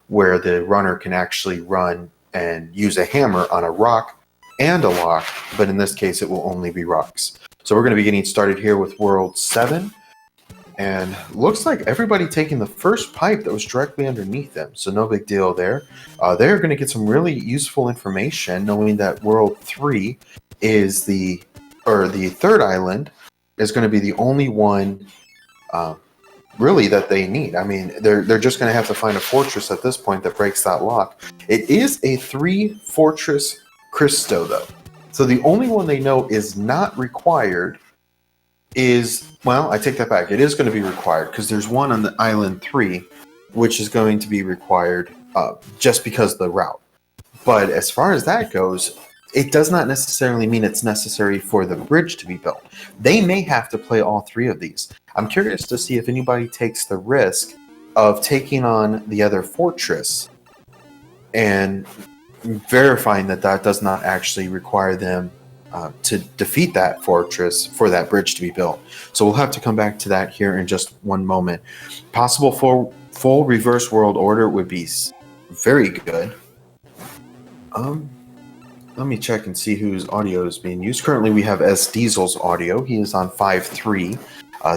where the runner can actually run and use a hammer on a rock and a lock, but in this case it will only be rocks. So we're going to be getting started here with World 7, and looks like everybody taking the first pipe that was directly underneath them, so no big deal there. They're going to get some really useful information knowing that World 3 is the third island is going to be the only one really that they need. I mean, they're just going to have to find a fortress at this point that breaks that lock. It is a 3-fortress Cristo, though. So the only one they know is not required is, well, I take that back. It is going to be required because there's one on the island 3, which is going to be required just because of the route. But as far as that goes, it does not necessarily mean it's necessary for the bridge to be built. They may have to play all 3 of these. I'm curious to see if anybody takes the risk of taking on the other fortress and verifying that that does not actually require them to defeat that fortress for that bridge to be built. So we'll have to come back to that here in just one moment. Possible full reverse world order would be very good. Let me check and see whose audio is being used. Currently, we have S. Diesel's audio. He is on 5.3.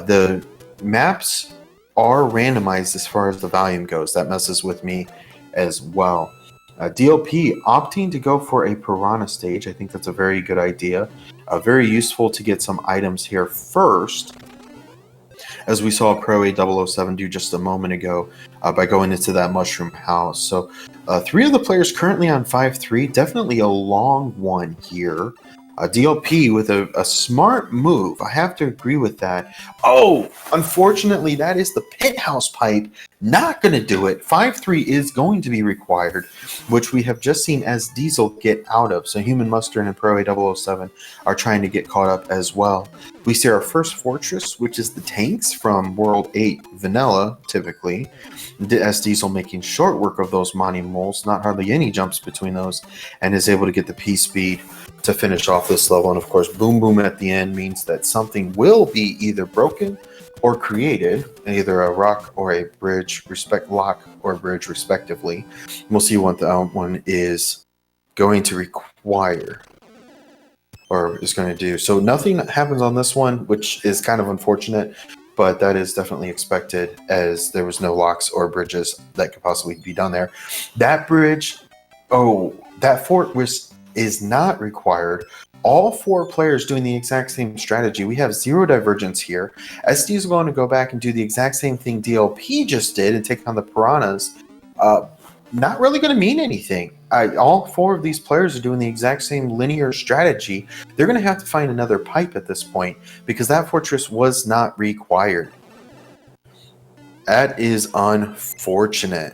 The maps are randomized as far as the volume goes. That messes with me as well. DLP opting to go for a Piranha stage. I think that's a very good idea. Very useful to get some items here first, as we saw Pro A007 do just a moment ago by going into that mushroom house. So 3 of the players currently on 5-3, definitely a long one here. DLP with a smart move. I have to agree with that. Oh, unfortunately, that is the penthouse pipe. Not going to do it. 5-3 is going to be required, which we have just seen as Diesel get out of. So Human Mustard and Pro A007 are trying to get caught up as well. We see our first fortress, which is the tanks from World 8 Vanilla, typically. S. Diesel making short work of those Monty Moles, not hardly any jumps between those, and is able to get the P-Speed to finish off this level. And of course, boom boom at the end means that something will be either broken or created, either a rock or a bridge, lock or bridge respectively. We'll see what the one is going to require or is going to do. So nothing happens on this one, which is kind of unfortunate, but that is definitely expected as there was no locks or bridges that could possibly be done there. That bridge, that fort is not required. All 4 players doing the exact same strategy. We have 0 divergence here. SD is going to go back and do the exact same thing DLP just did and take on the Piranhas. Not really going to mean anything. All 4 of these players are doing the exact same linear strategy. They're going to have to find another pipe at this point because that fortress was not required. That is unfortunate.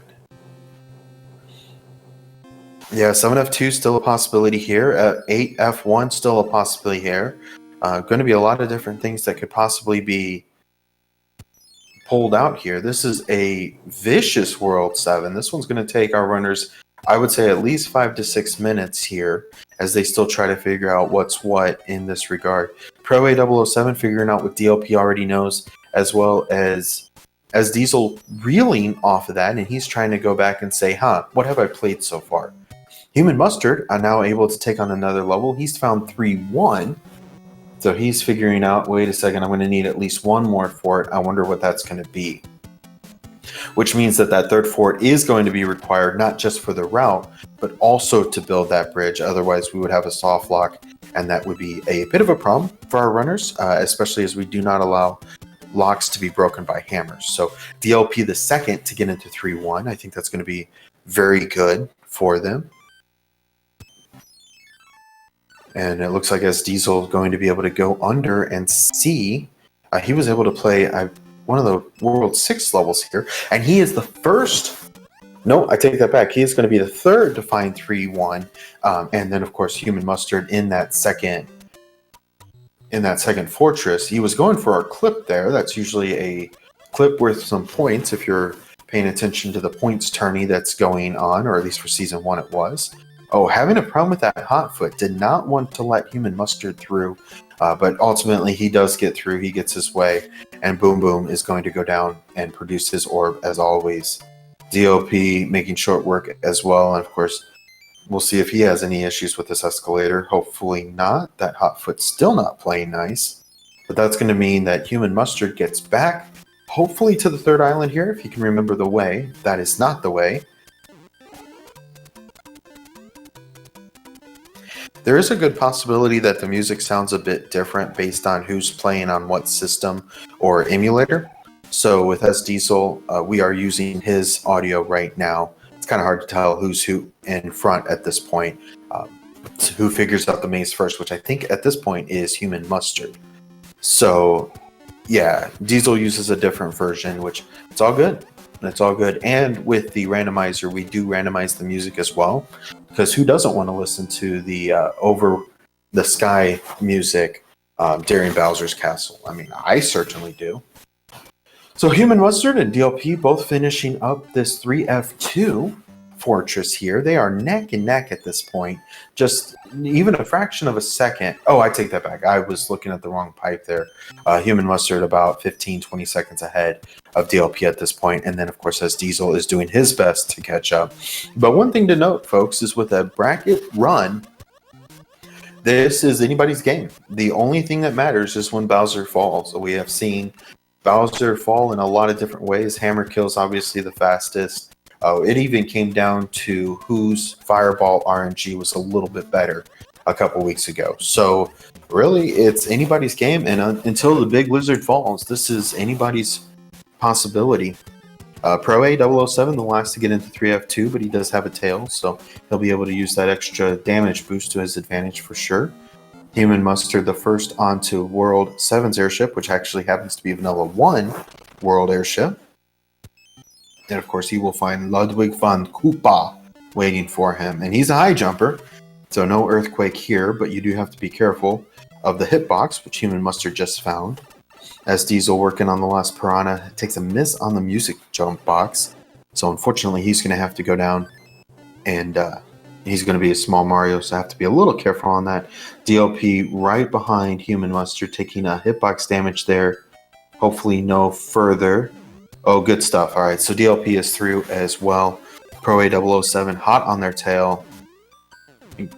Yeah, 7F2 still a possibility here. 8F1 still a possibility here. Going to be a lot of different things that could possibly be pulled out here. This is a vicious World 7. This one's going to take our runners, I would say, at least 5 to 6 minutes here as they still try to figure out what's what in this regard. Pro A007 figuring out what DLP already knows, as well as Diesel reeling off of that, and he's trying to go back and say, what have I played so far? Human Mustard are now able to take on another level. He's found 3-1. So he's figuring out, wait a second, I'm going to need at least one more fort. I wonder what that's going to be. Which means that that third fort is going to be required, not just for the route, but also to build that bridge. Otherwise, we would have a soft lock, and that would be a bit of a problem for our runners, especially as we do not allow locks to be broken by hammers. So DLP the second to get into 3-1. I think that's going to be very good for them. And it looks like as Diesel is going to be able to go under and see. He was able to play one of the World 6 levels here. And he is the first. No, I take that back. He is going to be the third to find 3-1. And then, of course, Human Mustard in that second fortress. He was going for a clip there. That's usually a clip worth some points if you're paying attention to the points tourney that's going on, or at least for Season 1 it was. Oh, having a problem with that hot foot. Did not want to let Human Mustard through, but ultimately he does get through. He gets his way, and Boom Boom is going to go down and produce his orb as always DLP making short work as well. And of course, we'll see if he has any issues with this escalator. Hopefully not. That Hotfoot's still not playing nice. But that's going to mean that Human Mustard gets back, hopefully to the third island here, if you can remember the way. That is not the way. There is a good possibility that the music sounds a bit different based on who's playing on what system or emulator. So with S Diesel, we are using his audio right now. It's kind of hard to tell who's who in front at this point. Who figures out the maze first, which I think at this point is Human Mustard. So yeah, Diesel uses a different version, which it's all good. It's all good. And with the randomizer, we do randomize the music as well. Because who doesn't want to listen to the over the sky music during Bowser's Castle? I mean, I certainly do. So Human Mustard and DLP both finishing up this 3F2 fortress here. They are neck and neck at this point. Just even a fraction of a second. Oh, I take that back. I was looking at the wrong pipe there. Human Mustard about 15, 20 seconds ahead of DLP at this point. And then, of course, as Diesel is doing his best to catch up. But one thing to note, folks, is with a bracket run, this is anybody's game. The only thing that matters is when Bowser falls. We have seen Bowser fall in a lot of different ways. Hammer Kill's obviously the fastest. It even came down to whose Fireball RNG was a little bit better a couple weeks ago. So really, it's anybody's game, and until the big wizard falls, this is anybody's possibility. Pro A007, the last to get into 3F2, but he does have a tail, so he'll be able to use that extra damage boost to his advantage for sure. Human Mustard, the first onto World 7's airship, which actually happens to be Vanilla 1 World airship. And of course, he will find Ludwig van Koopa waiting for him. And he's a high jumper, so no earthquake here, but you do have to be careful of the hitbox, which Human Mustard just found. As Diesel working on the last Piranha takes a miss on the music jump box. So unfortunately, he's going to have to go down, and he's going to be a small Mario, so I have to be a little careful on that. DLP right behind Human Mustard, taking a hitbox damage there. Hopefully no further. Oh, good stuff. All right, so DLP is through as well. Pro A007 hot on their tail.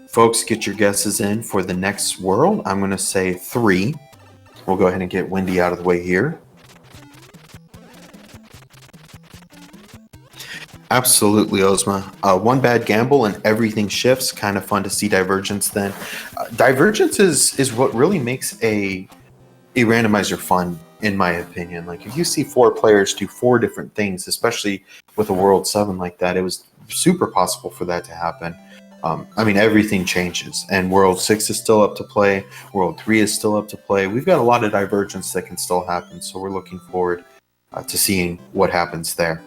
Folks, get your guesses in for the next world. I'm going to say 3. We'll go ahead and get Wendy out of the way here. Absolutely, Ozma. One bad gamble and everything shifts. Kind of fun to see Divergence then. Divergence is what really makes a randomizer fun, in my opinion. Like, if you see 4 players do 4 different things, especially with a World 7 like that, it was super possible for that to happen. I mean, everything changes, and World 6 is still up to play. World 3 is still up to play. We've got a lot of divergence that can still happen, so we're looking forward to seeing what happens there.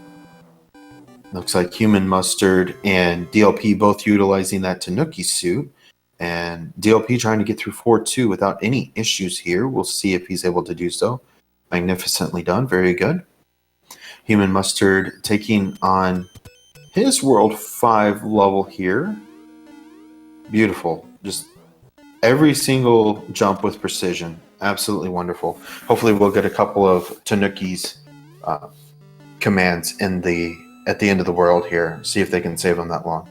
Looks like Human Mustard and DLP both utilizing that Tanuki suit, and DLP trying to get through 4-2 without any issues here. We'll see if he's able to do so. Magnificently done. Very good. Human Mustard taking on his World 5 level here. Beautiful. Just every single jump with precision. Absolutely wonderful. Hopefully we'll get a couple of Tanuki's commands at the end of the world here. See if they can save them that long.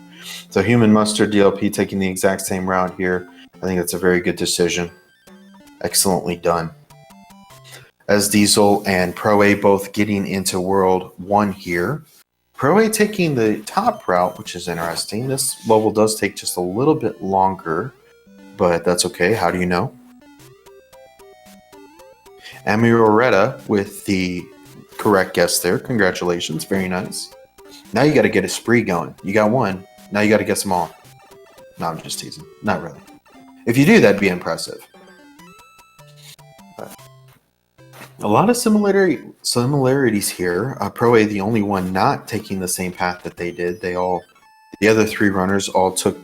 So Human Mustard, DLP taking the exact same route here. I think that's a very good decision. Excellently done. As Diesel and Pro A both getting into World 1 here. Pro A taking the top route, which is interesting. This level does take just a little bit longer, but that's okay. How do you know? Amiroretta with the correct guess there. Congratulations. Very nice. Now you got to get a spree going. You got one. Now you got to guess them all. No, I'm just teasing. Not really. If you do, that'd be impressive. But a lot of similarities here. Pro A, the only one not taking the same path that they did. The other 3 runners all took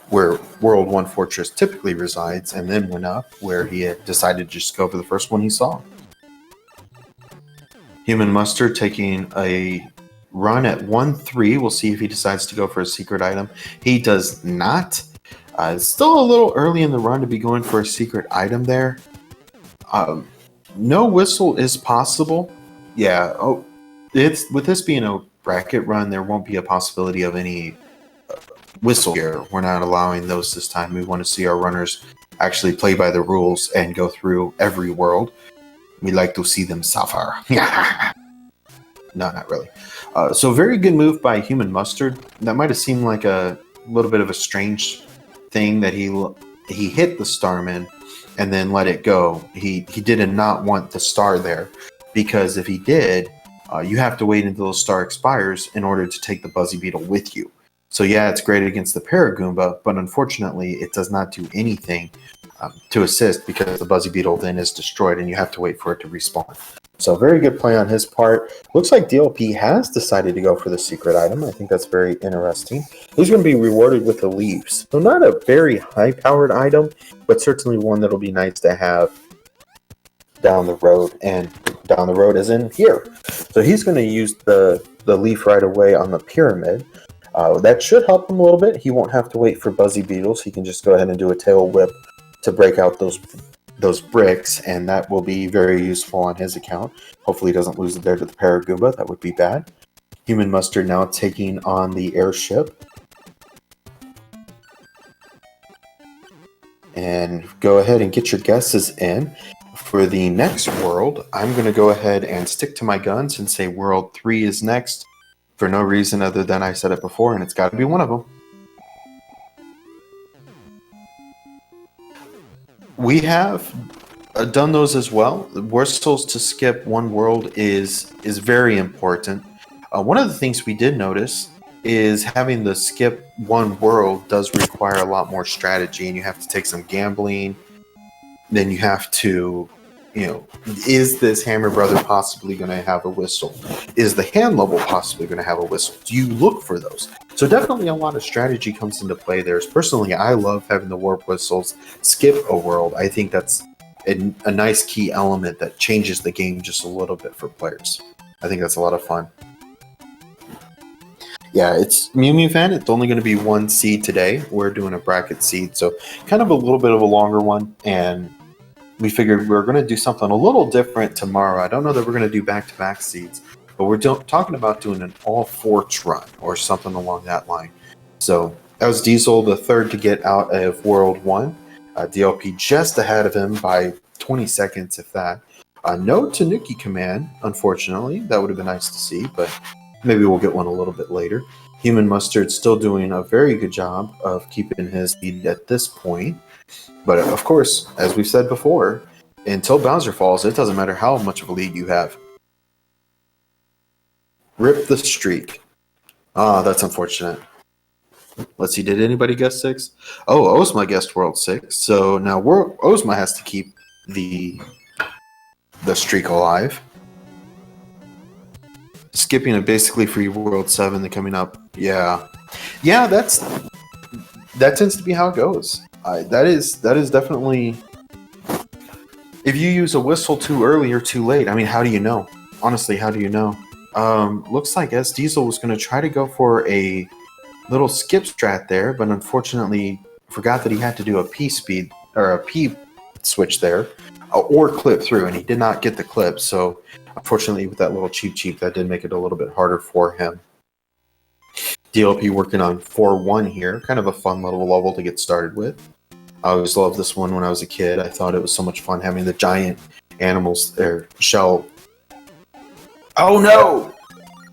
where World 1 Fortress typically resides, and then went up where he had decided to just go for the first one he saw. Human Mustard taking a run at 1-3. We'll see if he decides to go for a secret item. He does not. It's still a little early in the run to be going for a secret item there. No whistle is possible. Yeah. Oh, it's with this being a bracket run, there won't be a possibility of any whistle here. We're not allowing those this time. We want to see our runners actually play by the rules and go through every world. We like to see them suffer. No, not really. So very good move by Human Mustard. That might have seemed like a little bit of a strange thing that he hit the Starman and then let it go. He did not want the star there, because if he did, you have to wait until the star expires in order to take the Buzzy Beetle with you. So yeah, it's great against the Paragoomba, but unfortunately it does not do anything to assist, because the Buzzy Beetle then is destroyed and you have to wait for it to respawn. So very good play on his part. Looks like DLP has decided to go for the secret item. I think that's very interesting. He's going to be rewarded with the leaves. So not a very high-powered item, but certainly one that'll be nice to have down the road. And down the road as in here. So he's going to use the leaf right away on the pyramid. That should help him a little bit. He won't have to wait for Buzzy Beetles. He can just go ahead and do a tail whip to break out those bricks, and that will be very useful on his account. Hopefully he doesn't lose it there to the Paragoomba. That would be bad. Human Mustard now taking on the airship. And go ahead and get your guesses in. For the next world, I'm going to go ahead and stick to my guns and say World 3 is next, for no reason other than I said it before, and it's got to be one of them. We have done those as well. The whistles to skip one world is very important. One of the things we did notice is having the skip one world does require a lot more strategy, and you have to take some gambling. Then you have to, is this Hammer Brother possibly going to have a whistle? Is the hand level possibly going to have a whistle? Do you look for those? So definitely a lot of strategy comes into play there. Personally, I love having the warp whistles skip a world. I think that's a nice key element that changes the game just a little bit for players. I think that's a lot of fun. Yeah, it's Mew Mew fan. It's only going to be one seed today. We're doing a bracket seed, so kind of a little bit of a longer one, and we figured we were going to do something a little different tomorrow. I don't know that we're going to do back-to-back seeds, but we're talking about doing an all-forts run or something along that line. So that was Diesel, the third to get out of World 1. DLP just ahead of him by 20 seconds, if that. No Tanuki command, unfortunately. That would have been nice to see, but maybe we'll get one a little bit later. Human Mustard still doing a very good job of keeping his lead at this point. But of course, as we've said before, until Bowser falls, it doesn't matter how much of a lead you have. Rip the streak. Ah, that's unfortunate. Let's see, did anybody guess 6? Oh, Ozma guessed World 6. So now Ozma has to keep the streak alive. Skipping a basically free World 7 coming up. Yeah, that tends to be how it goes. That is definitely. If you use a whistle too early or too late, I mean, how do you know? Honestly, how do you know? Looks like S Diesel was going to try to go for a little skip strat there, but unfortunately forgot that he had to do a P speed or a P switch there, or clip through, and he did not get the clip. So unfortunately, with that little cheap, that did make it a little bit harder for him. DLP working on 4-1 here. Kind of a fun little level to get started with. I always loved this one when I was a kid. I thought it was so much fun having the giant animals there. Shell. Oh no!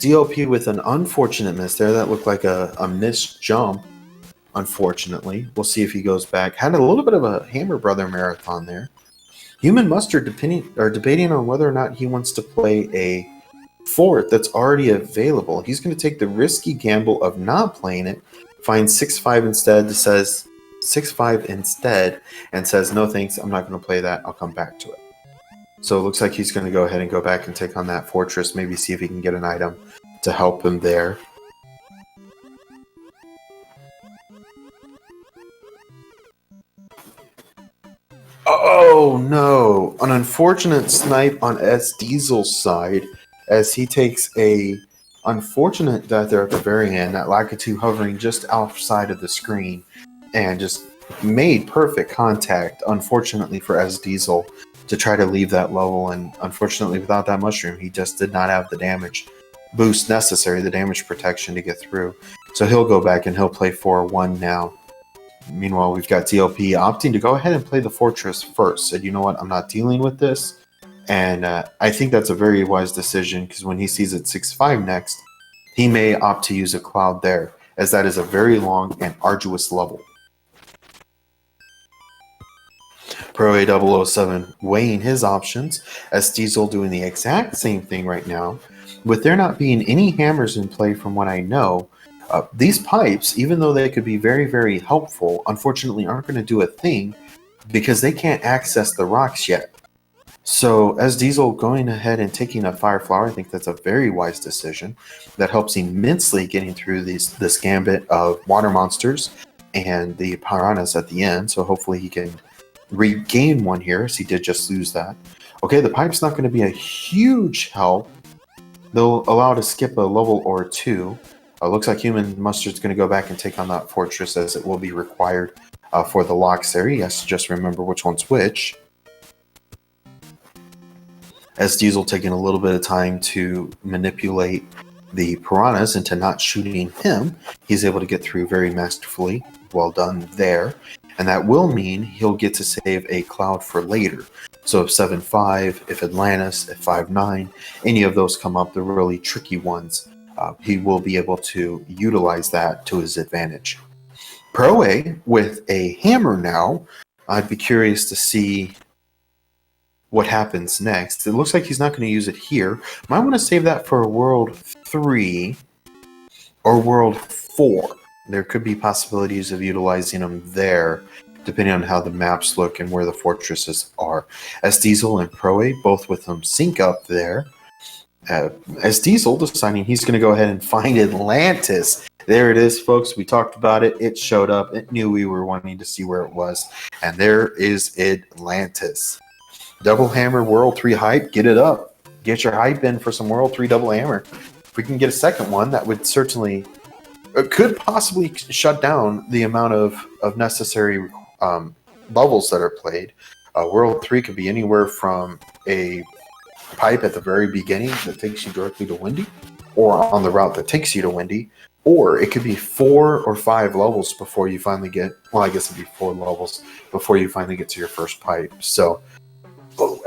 DLP with an unfortunate miss there. That looked like a missed jump, unfortunately. We'll see if he goes back. Had a little bit of a Hammer Brother marathon there. Human Mustard debating on whether or not he wants to play a fort that's already available. He's going to take the risky gamble of not playing it, finds 6-5 instead, says 6-5 instead, and says, no thanks, I'm not going to play that, I'll come back to it. So it looks like he's going to go ahead and go back and take on that fortress, maybe see if he can get an item to help him there. Oh no, an unfortunate snipe on S Diesel's side as he takes a unfortunate death there at the very end. That Lakitu hovering just outside of the screen and just made perfect contact, unfortunately for S Diesel, to try to leave that level, and unfortunately without that mushroom he just did not have the damage boost necessary, the damage protection to get through. So he'll go back and he'll play 4-1 now. Meanwhile, we've got DLP opting to go ahead and play the Fortress first. Said, you know what, I'm not dealing with this. And I think that's a very wise decision, because when he sees it 6-5 next, he may opt to use a Cloud there, as that is a very long and arduous level. Pro A007 weighing his options, as Diesel doing the exact same thing right now. With there not being any hammers in play from what I know, these pipes, even though they could be very, very helpful, unfortunately aren't going to do a thing because they can't access the rocks yet. So as Diesel going ahead and taking a Fire Flower, I think that's a very wise decision. That helps immensely getting through this gambit of water monsters and the piranhas at the end. So hopefully he can regain one here, as he did just lose that. Okay, the pipe's not going to be a huge help. They'll allow to skip a level or two. Looks like Human Mustard's going to go back and take on that Fortress, as it will be required for the locks there. He has to just remember which one's which. As Diesel taking a little bit of time to manipulate the piranhas into not shooting him, he's able to get through very masterfully. Well done there. And that will mean he'll get to save a Cloud for later. So if 7-5, if Atlantis, if 5-9, any of those come up, the really tricky ones, he will be able to utilize that to his advantage. Pro A with a hammer now. I'd be curious to see what happens next. It looks like he's not going to use it here. Might want to save that for World 3 or World 4. There could be possibilities of utilizing them there, depending on how the maps look and where the fortresses are. As Diesel and Pro A, both with them sync up there. As Diesel deciding he's going to go ahead and find Atlantis. There it is, folks. We talked about it. It showed up. It knew we were wanting to see where it was. And there is Atlantis. Double Hammer World 3 hype. Get it up. Get your hype in for some World 3 Double Hammer. If we can get a second one, that would certainly... could possibly shut down the amount of necessary levels that are played. World 3 could be anywhere from a pipe at the very beginning that takes you directly to Windy, or on the route that takes you to Windy, or it could be 4 or 5 levels before you finally get, well, I guess it'd be 4 levels before you finally get to your first pipe. So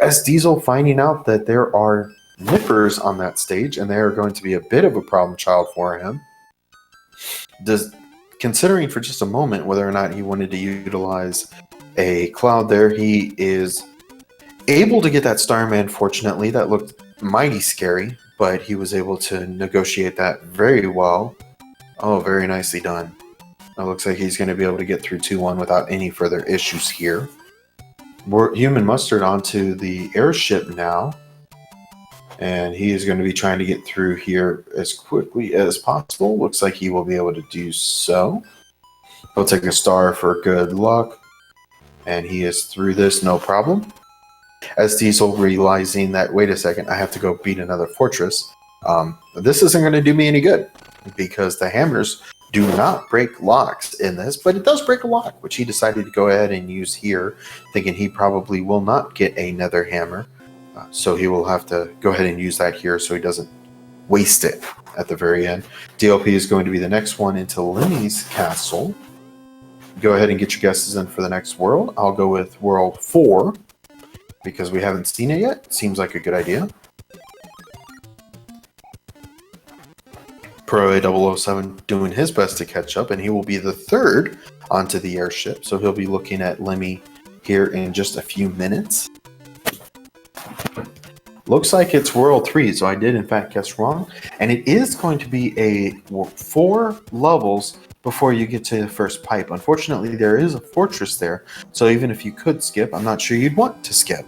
as Diesel finding out that there are nippers on that stage, and they are going to be a bit of a problem child for him, considering for just a moment whether or not he wanted to utilize a Cloud there, he is able to get that Starman. Fortunately, that looked mighty scary, but he was able to negotiate that very well. Oh, very nicely done. It looks like he's going to be able to get through 2-1 without any further issues here. Human Mustard onto the airship now. And he is going to be trying to get through here as quickly as possible. Looks like he will be able to do so. He'll take a star for good luck. And he is through this, no problem. As Diesel realizing that, wait a second, I have to go beat another fortress. This isn't going to do me any good, because the hammers do not break locks in this, but it does break a lock, which he decided to go ahead and use here, thinking he probably will not get another hammer. So he will have to go ahead and use that here so he doesn't waste it at the very end. DLP is going to be the next one into Lemmy's castle. Go ahead and get your guesses in for the next world. I'll go with World 4 because we haven't seen it yet. Seems like a good idea. Pro A007 doing his best to catch up, and he will be the third onto the airship. So he'll be looking at Lemmy here in just a few minutes. Looks like it's World 3, so I did in fact guess wrong. And it is going to be a 4 levels before you get to the first pipe. Unfortunately, there is a fortress there, so even if you could skip, I'm not sure you'd want to skip.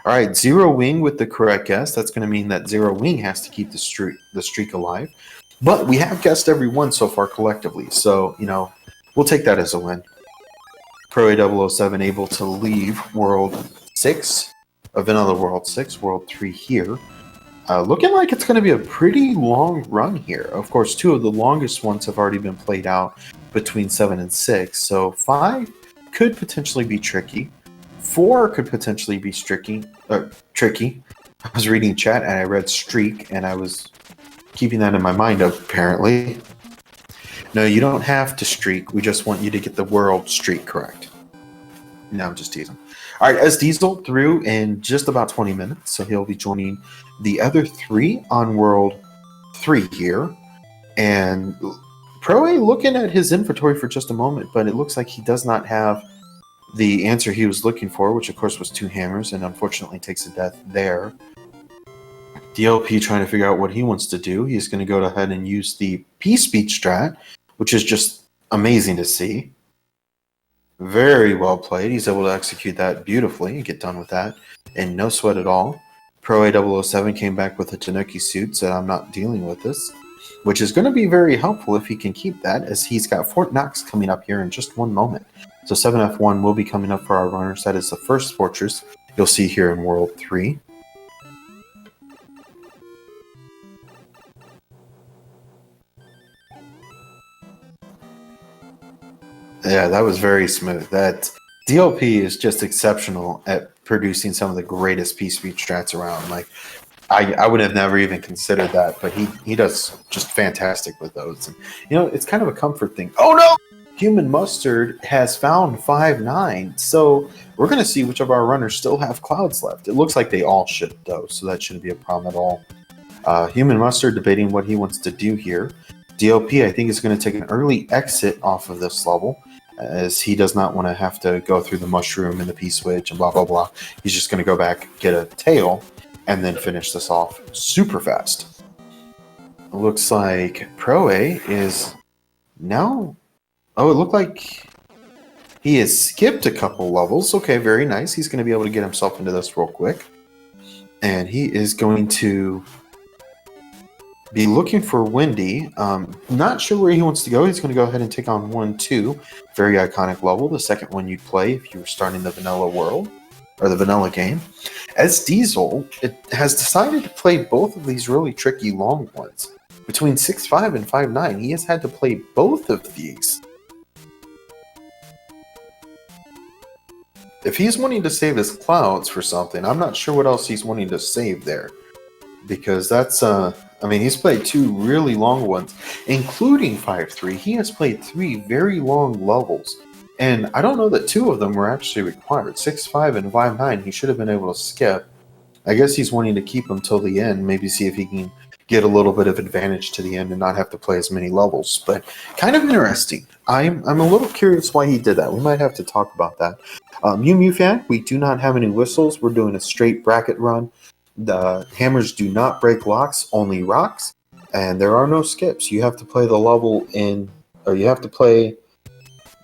All right, Zero Wing with the correct guess. That's going to mean that Zero Wing has to keep the streak alive. But we have guessed every one so far collectively, so, you know, we'll take that as a win. Pro A007 able to leave World 6. Vanilla World 6, World 3 here. Looking like it's going to be a pretty long run here. Of course, 2 of the longest ones have already been played out between 7 and 6. So 5 could potentially be tricky. 4 could potentially be tricky. I was reading chat and I read streak and I was keeping that in my mind, apparently. No, you don't have to streak. We just want you to get the world streak correct. No, I'm just teasing. All right, S Diesel through in just about 20 minutes, so he'll be joining the other 3 on World 3 here. And Pro A looking at his inventory for just a moment, but it looks like he does not have the answer he was looking for, which of course was 2 hammers, and unfortunately takes a death there. DLP trying to figure out what he wants to do. He's going to go ahead and use the P-Speed strat, which is just amazing to see. Very well played. He's able to execute that beautifully and get done with that, and no sweat at all. Pro A007 came back with a Tanuki suit, said I'm not dealing with this, which is going to be very helpful if he can keep that, as he's got Fort Knox coming up here in just one moment. So 7F1 will be coming up for our runners. That is the first fortress you'll see here in World 3. Yeah, that was very smooth. That DLP is just exceptional at producing some of the greatest P-Speed strats around. Like, I would have never even considered that, but he does just fantastic with those. And, you know, it's kind of a comfort thing. Oh, no! Human Mustard has found 5-9, so we're going to see which of our runners still have clouds left. It looks like they all should, though, so that shouldn't be a problem at all. Human Mustard debating what he wants to do here. DLP, I think, is going to take an early exit off of this level, as he does not want to have to go through the mushroom and the P-switch and blah, blah, blah. He's just going to go back, get a tail, and then finish this off super fast. It looks like Pro A is now... Oh, it looked like he has skipped a couple levels. Okay, very nice. He's going to be able to get himself into this real quick. And he is going to be looking for Wendy. Not sure where he wants to go. He's going to go ahead and take on 1-2. Very iconic level. The second one you'd play if you were starting the vanilla world, or the vanilla game. As Diesel, it has decided to play both of these really tricky long ones. Between 6-5 and 5-9, he has had to play both of these. If he's wanting to save his clouds for something, I'm not sure what else he's wanting to save there. Because that's, I mean, he's played 2 really long ones, including 5-3. He has played 3 very long levels. And I don't know that 2 of them were actually required. 6-5 and 5-9, he should have been able to skip. I guess he's wanting to keep them till the end, maybe see if he can get a little bit of advantage to the end and not have to play as many levels. But kind of interesting. I'm a little curious why he did that. We might have to talk about that. Mew Mew fan, we do not have any whistles. We're doing a straight bracket run. The hammers do not break locks, only rocks. And there are no skips. You have to play the level in, or you have to play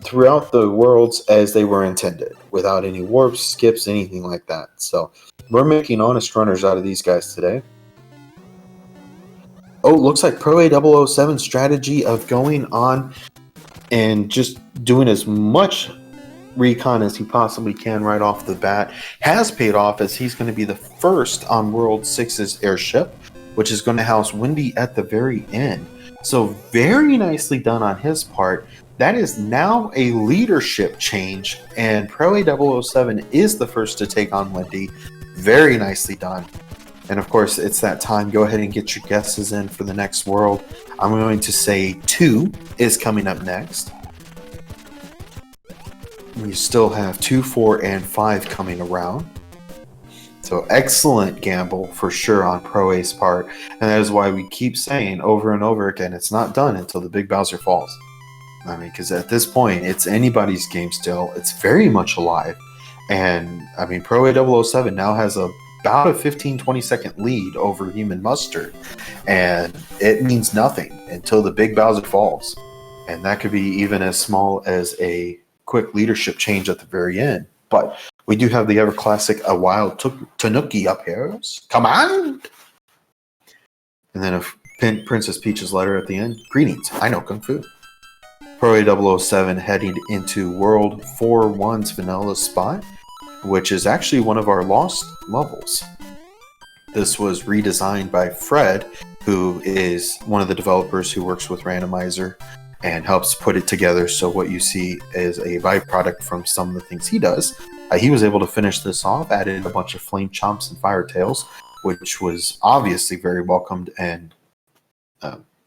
throughout the worlds as they were intended, without any warps, skips, anything like that. So we're making honest runners out of these guys today. Oh, looks like Pro A007 strategy of going on and just doing as much recon as he possibly can right off the bat has paid off, as he's going to be the first on World 6's airship, which is going to house Wendy at the very end. So very nicely done on his part. That is now a leadership change, and Pro A007 is the first to take on Wendy. Very nicely done. And of course, it's that time. Go ahead and get your guesses in for the next world. I'm going to say 2 is coming up next. We still have 2, 4, and 5 coming around. So excellent gamble for sure on Pro A's part. And that is why we keep saying over and over again, it's not done until the Big Bowser falls. I mean, because at this point, it's anybody's game still. It's very much alive. And, I mean, Pro A007 now has about a 15-20 second lead over Human Mustard. And it means nothing until the Big Bowser falls. And that could be even as small as a quick leadership change at the very end. But we do have the ever classic A Wild Tanuki up here. Come on! And then a Princess Peach's letter at the end. Greetings, I know Kung Fu. Pro A007 heading into World 4-1's vanilla spot, which is actually one of our lost levels. This was redesigned by Fred, who is one of the developers who works with Randomizer and helps put it together, so what you see is a byproduct from some of the things he does. He was able to finish this off, added a bunch of flame chomps and fire tails, which was obviously very welcomed and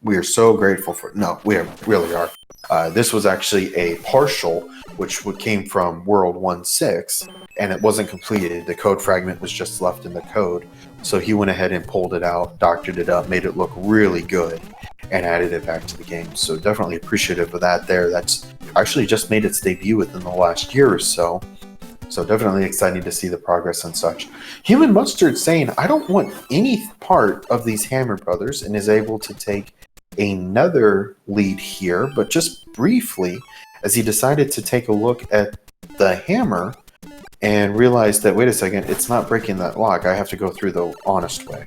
We are so grateful for. No, we really are. This was actually a partial, which came from World 1.6, and it wasn't completed. The code fragment was just left in the code. So he went ahead and pulled it out, doctored it up, made it look really good, and added it back to the game. So definitely appreciative of that there. That's actually just made its debut within the last year or so. So definitely exciting to see the progress and such. Human Mustard saying, I don't want any part of these Hammer Brothers, and is able to take another lead here, but just briefly, as he decided to take a look at the hammer and realized that, wait a second, it's not breaking that lock. I have to go through the honest way.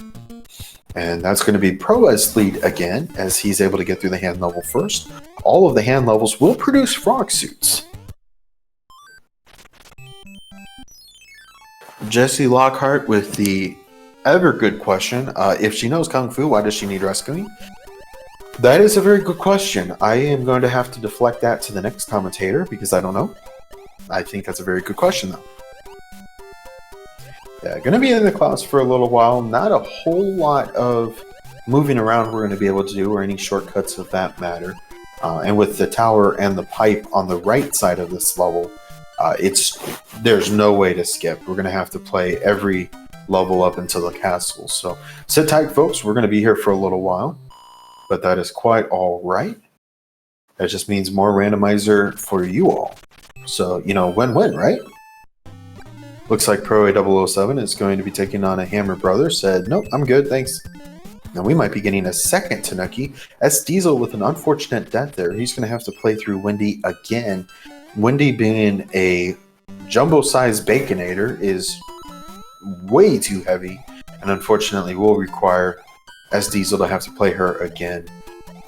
And that's going to be Pro's lead again, as he's able to get through the hand level first. All of the hand levels will produce frog suits. Jesse Lockhart with the ever good question, if she knows Kung Fu, why does she need rescuing? That is a very good question. I am going to have to deflect that to the next commentator because I don't know. I think that's a very good question, though. Yeah, going to be in the class for a little while. Not a whole lot of moving around we're going to be able to do, or any shortcuts of that matter. And with the tower and the pipe on the right side of this level, there's no way to skip. We're going to have to play every level up until the castle. So sit tight, folks. We're going to be here for a little while. But that is quite all right. That just means more randomizer for you all. So, win-win, right? Looks like Pro A007 is going to be taking on a Hammer Brother. Said, nope, I'm good, thanks. Now we might be getting a second Tanuki. S Diesel with an unfortunate death there. He's going to have to play through Wendy again. Wendy being a jumbo-sized Baconator is way too heavy, and unfortunately will require S Diesel to have to play her again.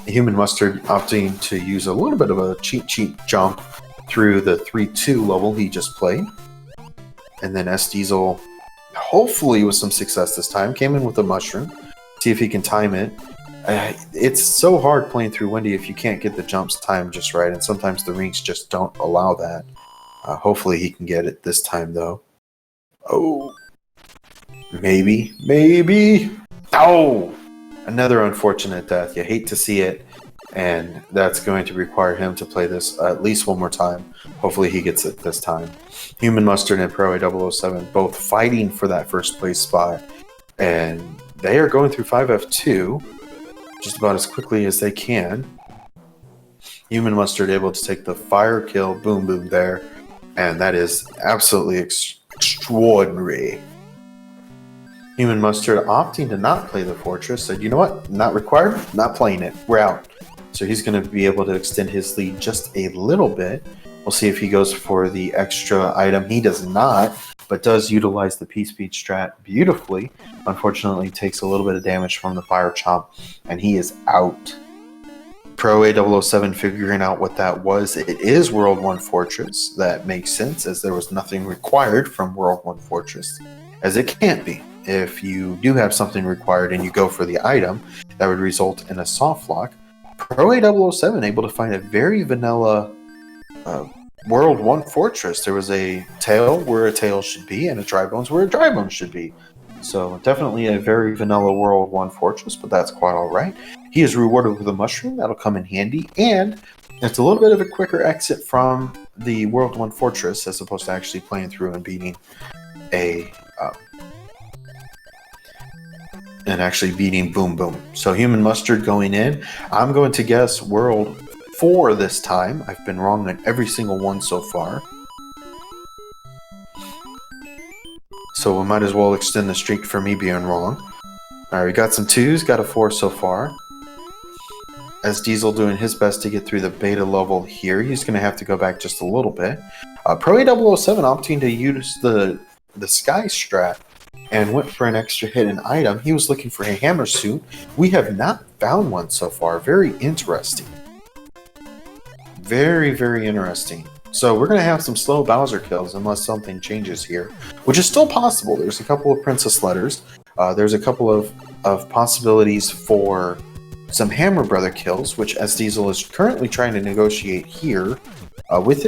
Human Mustard opting to use a little bit of a cheat jump through the 3-2 level he just played. And then S Diesel, hopefully with some success this time, came in with a mushroom. See if he can time it. It's so hard playing through Wendy if you can't get the jumps timed just right, and sometimes the rings just don't allow that. Hopefully he can get it this time, though. Oh. Maybe. Oh! Another unfortunate death. You hate to see it, and that's going to require him to play this at least one more time. Hopefully he gets it this time. Human Mustard and Pro A007 both fighting for that first place spot, and they are going through 5F2 just about as quickly as they can. Human Mustard able to take the fire kill, boom there, and that is absolutely extraordinary. Human Mustard opting to not play the Fortress, said, you know what, not required, not playing it, we're out. So he's going to be able to extend his lead just a little bit. We'll see if he goes for the extra item. He does not, but does utilize the P-Speed strat beautifully. Unfortunately, takes a little bit of damage from the Fire Chomp, and he is out. Pro A007 figuring out what that was. It is World 1 Fortress. That makes sense, as there was nothing required from World 1 Fortress, as it can't be. If you do have something required and you go for the item, that would result in a soft lock. Pro A007 able to find a very vanilla World 1 Fortress. There was a tail where a tail should be, and a dry bones where a dry bones should be. So definitely a very vanilla World 1 Fortress, but that's quite alright. He is rewarded with a mushroom. That'll come in handy, and it's a little bit of a quicker exit from the World 1 Fortress as opposed to actually playing through and beating Boom Boom. So Human Mustard going in. I'm going to guess World 4 this time. I've been wrong on every single one so far. So we might as well extend the streak for me being wrong. Alright, we got some 2s, got a 4 so far. S Diesel doing his best to get through the beta level here. He's going to have to go back just a little bit. Pro A007 opting to use the Sky Strat and went for an extra hidden item. He was looking for a hammer suit. We have not found one so far. Very interesting. Very, very interesting. So we're going to have some slow Bowser kills unless something changes here, which is still possible. There's a couple of Princess Letters. There's a couple of possibilities for some Hammer Brother kills, which S Diesel is currently trying to negotiate here. With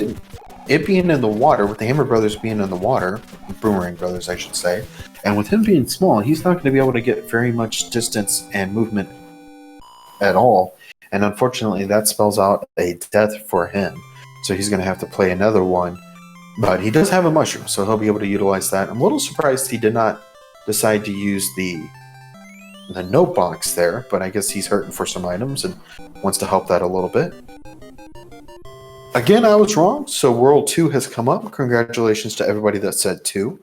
it being in the water, with the Hammer Brothers being in the water, Boomerang Brothers I should say, and with him being small, he's not going to be able to get very much distance and movement at all. And unfortunately, that spells out a death for him. So he's going to have to play another one. But he does have a mushroom, so he'll be able to utilize that. I'm a little surprised he did not decide to use the note box there, but I guess he's hurting for some items and wants to help that a little bit. Again, I was wrong, so World 2 has come up. Congratulations to everybody that said 2.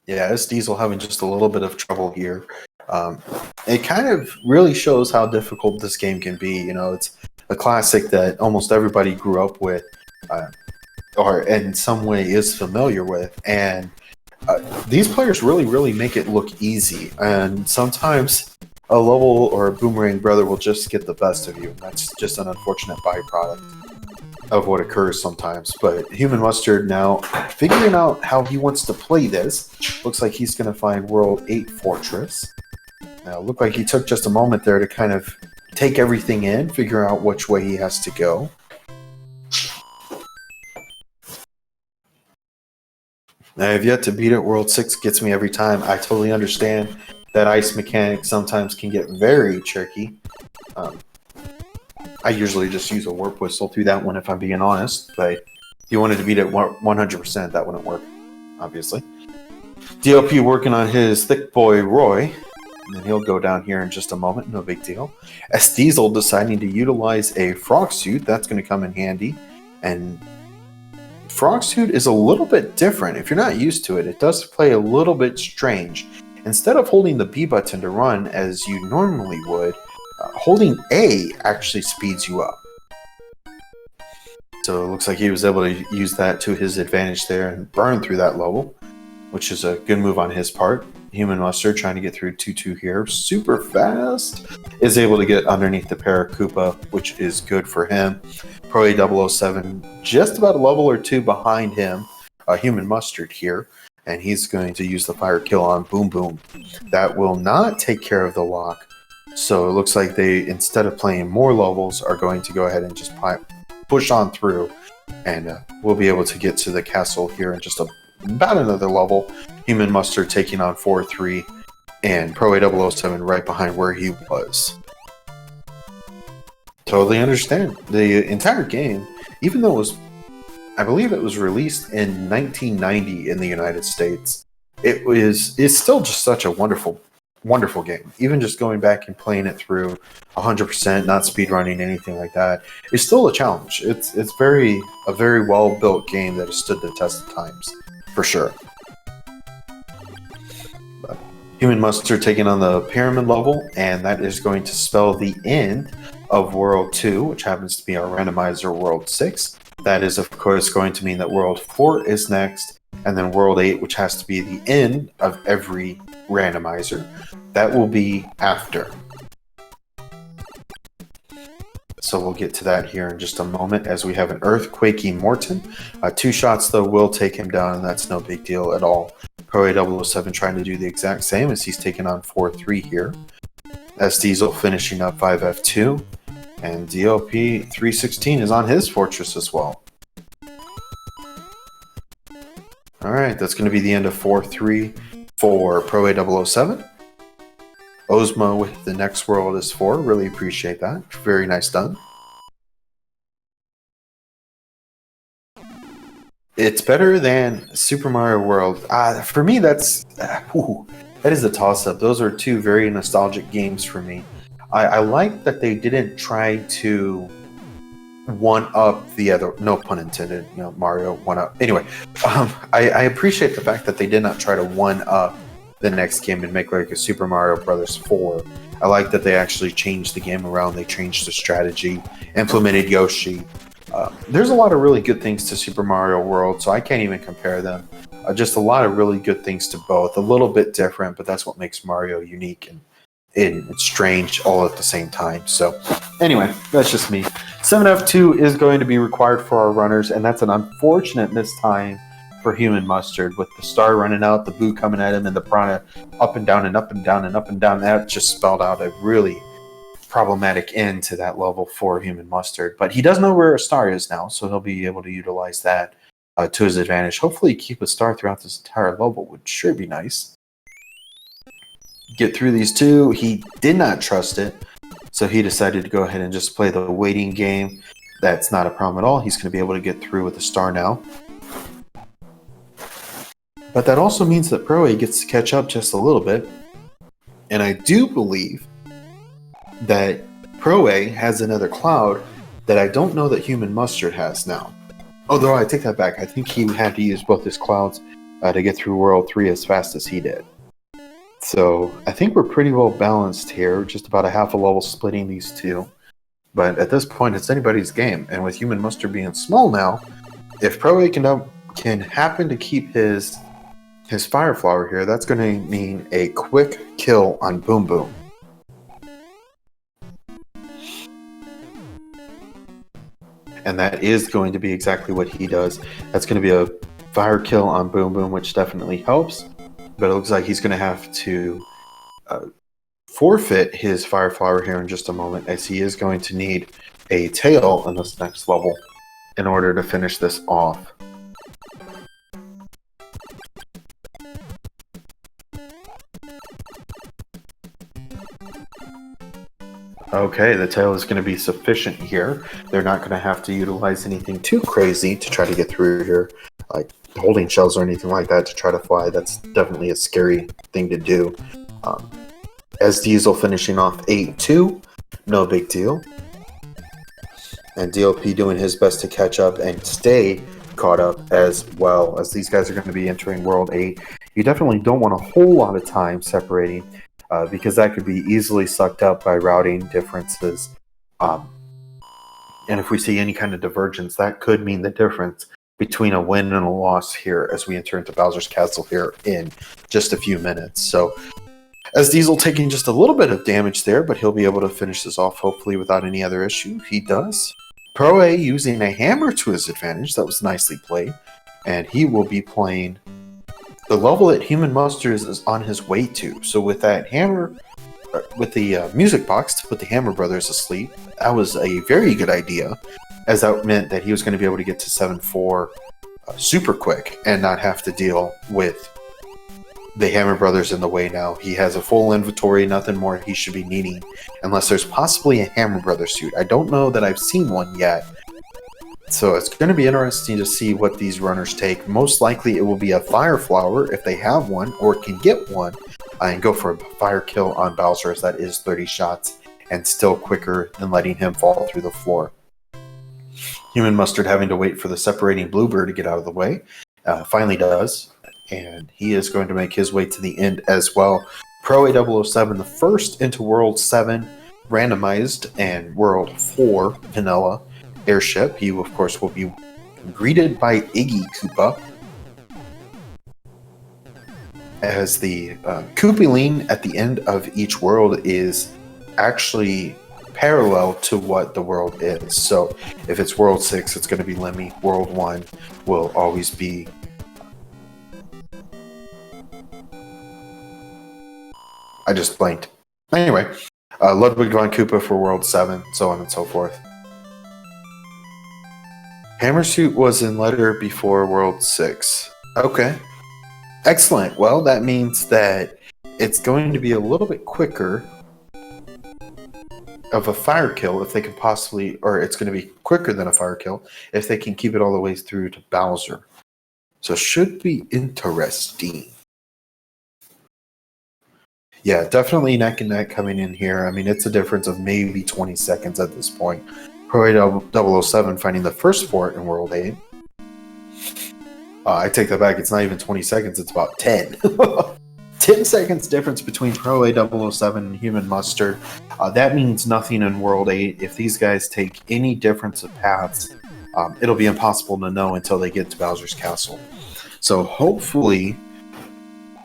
Yeah, S Diesel having just a little bit of trouble here. It kind of really shows how difficult this game can be. You know, it's a classic that almost everybody grew up with, or in some way is familiar with, and these players really make it look easy. And sometimes a level or a boomerang brother will just get the best of you. And that's just an unfortunate byproduct of what occurs sometimes. But Human Mustard now figuring out how he wants to play this. Looks like he's going to find World 8 Fortress. Now, looked like he took just a moment there to kind of take everything in, figure out which way he has to go. I have yet to beat it. World 6 gets me every time. I totally understand that ice mechanic sometimes can get very tricky. I usually just use a warp whistle through that one if I'm being honest, but if you wanted to beat it 100%, that wouldn't work, obviously. DLP working on his thick boy Roy, and then he'll go down here in just a moment, no big deal. S Diesel deciding to utilize a frog suit, that's going to come in handy, and frog suit is a little bit different. If you're not used to it, it does play a little bit strange. Instead of holding the B button to run as you normally would, holding A actually speeds you up. So it looks like he was able to use that to his advantage there and burn through that level, which is a good move on his part. Human Mustard trying to get through 2-2 here. Super fast. Is able to get underneath the Paracupa, which is good for him. Pro A007 just about a level or two behind him. Human Mustard here. And he's going to use the fire kill on Boom Boom. That will not take care of the lock. So it looks like they, instead of playing more levels, are going to go ahead and just push on through. And we'll be able to get to the castle here in just about another level. Human Mustard taking on 4-3. And Pro A007 right behind where he was. Totally understand. The entire game, even though it was, I believe it was released in 1990 in the United States, it's still just such a wonderful game. Even just going back and playing it through 100%, not speedrunning, anything like that, is still a challenge. It's a very well built game that has stood the test of times, for sure. But Human Mustard taking on the pyramid level, and that is going to spell the end of World 2, which happens to be our randomizer World 6. That is, of course, going to mean that World 4 is next, and then World 8, which has to be the end of every randomizer. That will be after. So we'll get to that here in just a moment as we have an Earthquakey Morton. 2 shots, though, will take him down, and that's no big deal at all. Pro A007 trying to do the exact same as he's taking on 4-3 here. S Diesel finishing up 5F2. And DLP 316 is on his fortress as well. Alright, that's going to be the end of 4-3 for Pro A007. Ozma with the next world is 4. Really appreciate that. Very nice done. It's better than Super Mario World. For me, that is a toss-up. Those are 2 very nostalgic games for me. I like that they didn't try to one-up the other, no pun intended, you know, Mario one-up. Anyway, I appreciate the fact that they did not try to one-up the next game and make like a Super Mario Brothers 4. I like that they actually changed the game around, they changed the strategy, implemented Yoshi. There's a lot of really good things to Super Mario World, so I can't even compare them. Just a lot of really good things to both. A little bit different, but that's what makes Mario unique and it's strange all at the same time. So anyway, that's just me. 7F2 is going to be required for our runners, and that's an unfortunate missed time for Human Mustard with the star running out, the boo coming at him, and the piranha up and down and up and down and up and down. That just spelled out a really problematic end to that level for Human Mustard. But he does know where a star is now, so he'll be able to utilize that to his advantage. Hopefully keep a star throughout this entire level would sure be nice. get through these two. He did not trust it, so he decided to go ahead and just play the waiting game. That's not a problem at all. He's going to be able to get through with a star now. But that also means that Pro A gets to catch up just a little bit. And I do believe that Pro A has another cloud that I don't know that Human Mustard has now. Although I take that back. I think he had to use both his clouds to get through World 3 as fast as he did. So I think we're pretty well balanced here. Just about a half a level splitting these two. But at this point, it's anybody's game. And with Human Mustard being small now, if Pro A can happen to keep his Fire Flower here, that's going to mean a quick kill on Boom Boom. And that is going to be exactly what he does. That's going to be a fire kill on Boom Boom, which definitely helps. But it looks like he's going to have to forfeit his Fire Flower here in just a moment, as he is going to need a tail in this next level in order to finish this off. Okay, the tail is going to be sufficient here. They're not going to have to utilize anything too crazy to try to get through here, like holding shells or anything like that to try to fly. That's definitely a scary thing to do. As Diesel finishing off 8-2, no big deal. And DLP doing his best to catch up and stay caught up as well, as these guys are going to be entering World 8. You definitely don't want a whole lot of time separating, because that could be easily sucked up by routing differences. And if we see any kind of divergence, that could mean the difference between a win and a loss here as we enter into Bowser's Castle here in just a few minutes. So as Diesel taking just a little bit of damage there, but he'll be able to finish this off hopefully without any other issue. He does. Pro A using a hammer to his advantage. That was nicely played. And he will be playing the level that Human Mustard is on his way to. So with that hammer, with the music box to put the Hammer Brothers asleep, that was a very good idea, as that meant that he was going to be able to get to 7-4 super quick and not have to deal with the Hammer Brothers in the way now. He has a full inventory, nothing more he should be needing, unless there's possibly a Hammer Brother suit. I don't know that I've seen one yet. So it's going to be interesting to see what these runners take. Most likely it will be a Fire Flower if they have one or can get one, and go for a fire kill on Bowser, as that is 30 shots and still quicker than letting him fall through the floor. Human Mustard having to wait for the separating Bluebird to get out of the way. Finally does, and he is going to make his way to the end as well. Pro A007, the first into World 7 randomized and World 4 vanilla airship. He, of course, will be greeted by Iggy Koopa, as the Koopaline at the end of each world is actually parallel to what the world is. So if it's World 6, it's going to be Lemmy. World 1 will always be... I just blanked. Anyway, Ludwig von Koopa for World 7, so on and so forth. Hammersuit was in letter before World 6. Okay. Excellent. Well, that means that it's going to be a little bit quicker of a fire kill if they can possibly, or it's going to be quicker than a fire kill if they can keep it all the way through to Bowser. So should be interesting. Yeah, definitely neck and neck coming in here. I mean, it's a difference of maybe 20 seconds at this point. Pro 007 finding the first fort in World 8. I take that back. It's not even 20 seconds. It's about 10. 10 seconds difference between Pro A007 and Human Mustard. That means nothing in World 8. If these guys take any difference of paths, it'll be impossible to know until they get to Bowser's Castle. So hopefully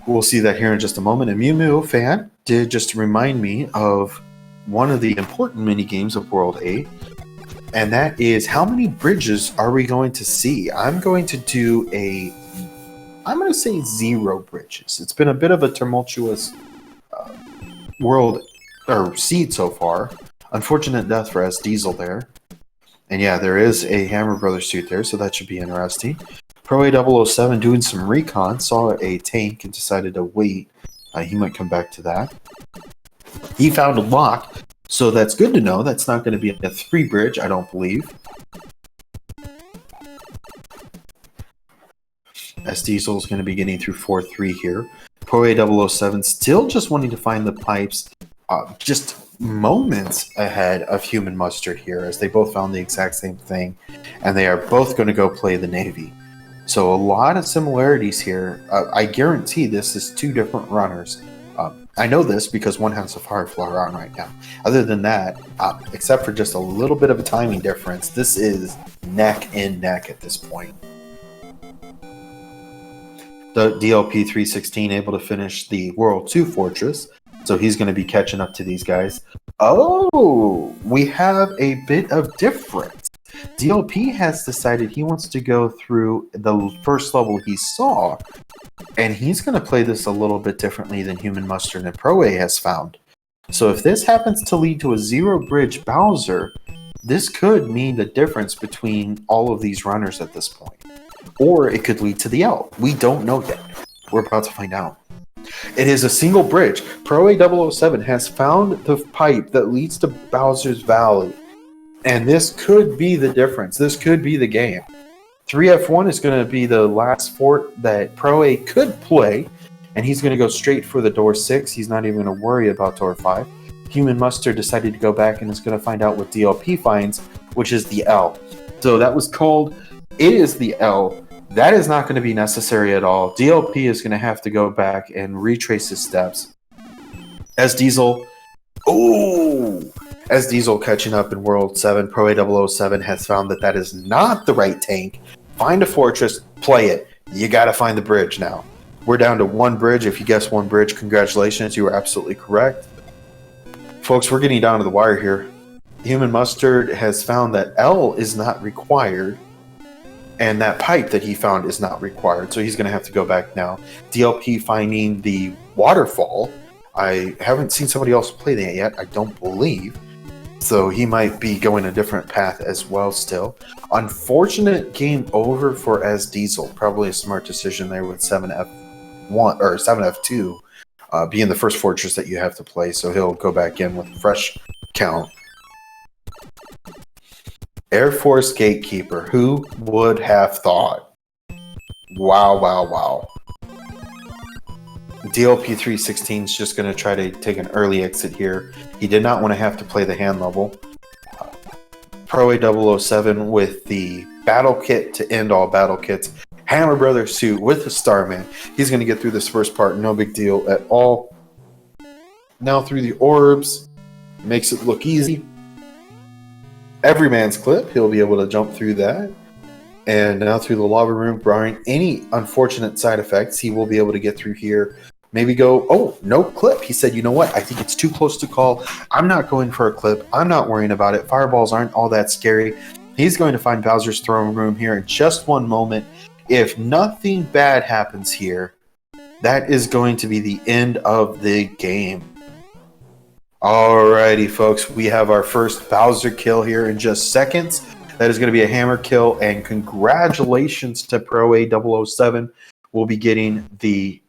we'll see that here in just a moment. And Mew Mew fan did just remind me of one of the important mini games of World 8. And that is, how many bridges are we going to see? I'm going to do I'm going to say 0 bridges. It's been a bit of a tumultuous world, or seed so far. Unfortunate death for S Diesel there. And yeah, there is a Hammer Brothers suit there, so that should be interesting. Pro A007 doing some recon, saw a tank and decided to wait He might come back to that. He found a lock, so that's good to know. That's not going to be a 3 bridge, I don't believe. S Diesel is going to be getting through 4-3 here. Pro-A007 still just wanting to find the pipes, just moments ahead of Human Mustard here, as they both found the exact same thing, and they are both going to go play the Navy. So a lot of similarities here. I guarantee this is 2 different runners. I know this because one has a Firefly on right now. Other than that, except for just a little bit of a timing difference, this is neck and neck at this point. The DLP 316 able to finish the World 2 Fortress, so he's going to be catching up to these guys. Oh, we have a bit of difference. DLP has decided he wants to go through the first level he saw, and he's going to play this a little bit differently than Human Mustard and Pro-A has found. So if this happens to lead to a 0 bridge Bowser, this could mean the difference between all of these runners at this point. Or it could lead to the L. We don't know yet. We're about to find out. It is a single bridge. Pro-A007 has found the pipe that leads to Bowser's Valley. And this could be the difference. This could be the game. 3F1 is going to be the last fort that Pro-A could play. And he's going to go straight for the door 6. He's not even going to worry about door 5. Human Mustard decided to go back and is going to find out what DLP finds, which is the L. So that was called... It is the L. That is not going to be necessary at all. DLP is going to have to go back and retrace his steps. S Diesel. Ooh! S Diesel catching up in World 7. Pro-A007 has found that that is not the right tank. Find a fortress. Play it. You got to find the bridge now. We're down to 1 bridge. If you guessed 1 bridge, congratulations. You were absolutely correct. Folks, we're getting down to the wire here. Human Mustard has found that L is not required. And that pipe that he found is not required, so he's going to have to go back now. DLP finding the waterfall. I haven't seen somebody else play that yet, I don't believe. So he might be going a different path as well still. Unfortunate game over for S Diesel. Probably a smart decision there with 7F1 or 7F2 being the first fortress that you have to play, so he'll go back in with a fresh count. Air Force Gatekeeper. Who would have thought? Wow, wow, wow. DLP 316 is just going to try to take an early exit here. He did not want to have to play the hand level. Pro-A007 with the battle kit to end all battle kits. Hammer Brothers suit with the Starman. He's going to get through this first part. No big deal at all. Now through the orbs. Makes it look easy. Everyman's clip, he'll be able to jump through that. And now through the lava room, barring any unfortunate side effects, he will be able to get through here. Maybe go, oh, no clip. He said, you know what? I think it's too close to call. I'm not going for a clip. I'm not worrying about it. Fireballs aren't all that scary. He's going to find Bowser's throne room here in just 1 moment. If nothing bad happens here, that is going to be the end of the game. Alrighty, folks, we have our first Bowser kill here in just seconds. That is going to be a hammer kill, and congratulations to Pro-A007. We'll be getting the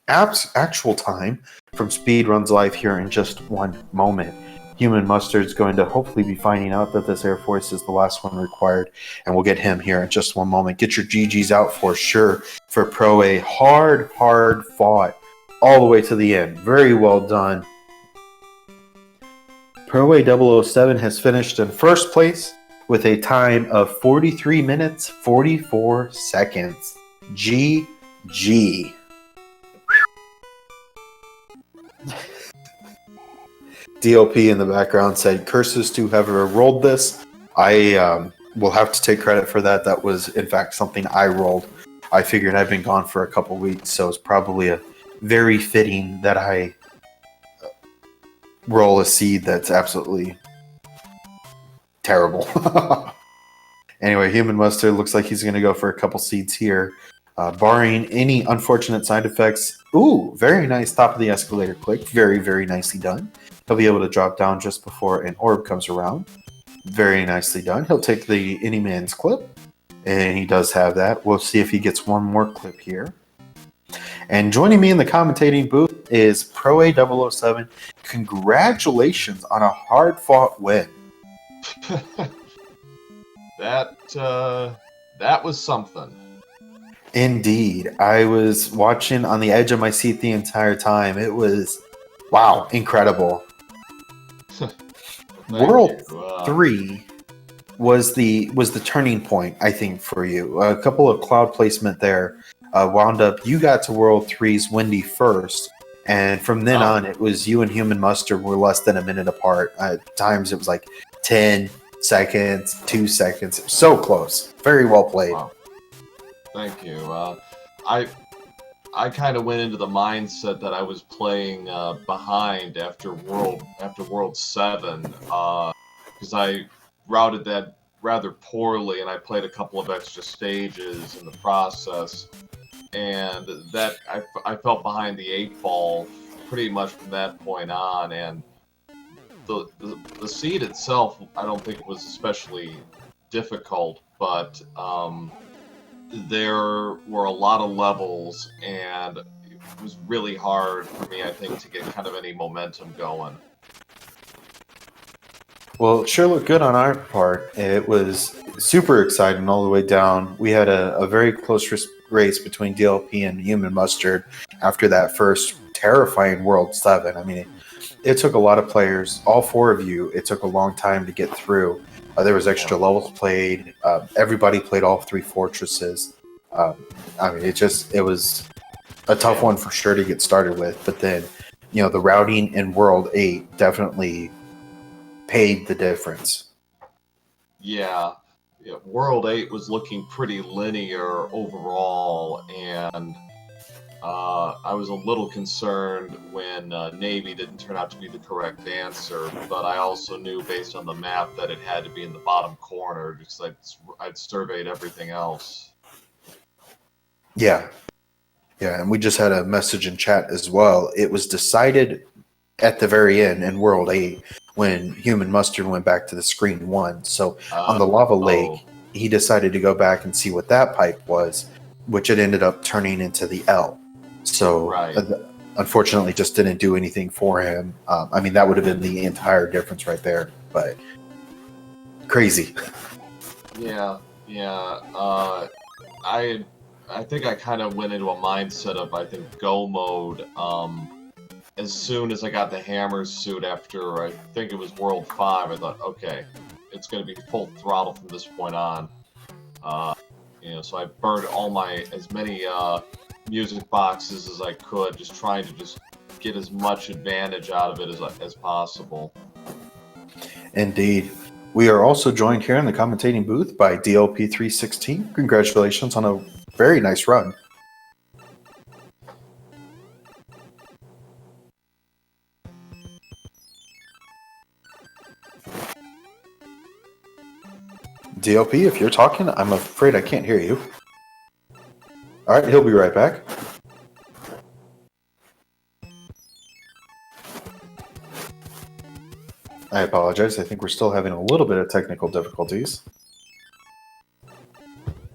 actual time from Speedruns Live here in just 1 moment. Human Mustard's going to hopefully be finding out that this Air Force is the last one required, and we'll get him here in just 1 moment. Get your GGs out for sure for Pro-A. Hard fought all the way to the end. Very well done. Pro-A007 has finished in first place with a time of 43 minutes, 44 seconds. GG. DLP in the background said, curses to whoever rolled this. I will have to take credit for that. That was, in fact, something I rolled. I figured I've been gone for a couple weeks, so it's probably a very fitting that I roll a seed that's absolutely terrible. Anyway, Human Mustard looks like he's going to go for a couple seeds here. Barring any unfortunate side effects. Ooh, very nice top of the escalator click. Very, very nicely done. He'll be able to drop down just before an orb comes around. Very nicely done. He'll take the Anyman's clip. And he does have that. We'll see if he gets one more clip here. And joining me in the commentating booth, is Pro A 007. Congratulations on a hard-fought win. That was something. Indeed. I was watching on the edge of my seat the entire time. It was, wow, incredible. World 3 was the turning point, I think, for you. A couple of cloud placement there wound up. You got to World 3's Windy first, and from then on, it was you and Human Mustard were less than a minute apart. At times, it was like 10 seconds, 2 seconds. So close. Very well played. Wow. Thank you. I kind of went into the mindset that I was playing behind after World 7 because I routed that rather poorly, and I played a couple of extra stages in the process, and that I felt behind the 8 ball pretty much from that point on. And the seed itself, I don't think was especially difficult, but there were a lot of levels, and it was really hard for me, I think, to get kind of any momentum going. Well, it sure looked good on our part. It was super exciting all the way down. We had a very close race between DLP and Human Mustard after that first terrifying World 7. I mean, it took a lot of players, all 4 of you, it took a long time to get through. There was extra levels played. Everybody played all 3 fortresses. I mean, it was a tough one for sure to get started with. But then, the routing in World 8 definitely paid the difference. Yeah, World 8 was looking pretty linear overall, and I was a little concerned when Navy didn't turn out to be the correct answer, but I also knew based on the map that it had to be in the bottom corner because I'd surveyed everything else. Yeah, and we just had a message in chat as well. It was decided at the very end in World 8 when Human Mustard went back to the screen 1. So on the lava lake, he decided to go back and see what that pipe was, which it ended up turning into the L. So unfortunately, just didn't do anything for him. I mean, that would have been the entire difference right there. But crazy. Yeah. I think I kind of went into a mindset of, I think, go mode. As soon as I got the hammer suit after, I think it was World 5, I thought, okay, it's going to be full throttle from this point on. So I burned as many music boxes as I could, just trying to just get as much advantage out of it as possible. Indeed. We are also joined here in the commentating booth by DLP316. Congratulations on a very nice run. DLP, if you're talking, I'm afraid I can't hear you. All right, he'll be right back. I apologize. I think we're still having a little bit of technical difficulties.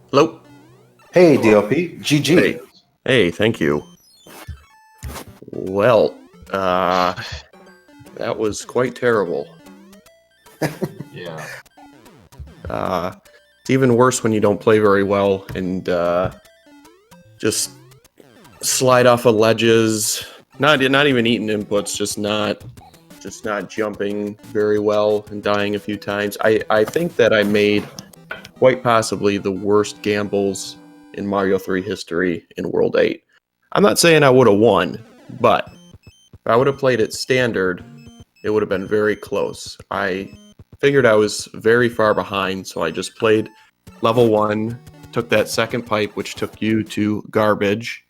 Hello. Hey, DLP. GG. Hey, thank you. Well, that was quite terrible. Yeah. It's even worse when you don't play very well and just slide off of ledges. Not even eating inputs, just not jumping very well and dying a few times. I think that I made quite possibly the worst gambles in Mario 3 history in World 8. I'm not saying I would have won, but if I would have played it standard, it would have been very close. I figured I was very far behind, so I just played level 1, took that second pipe, which took you to garbage,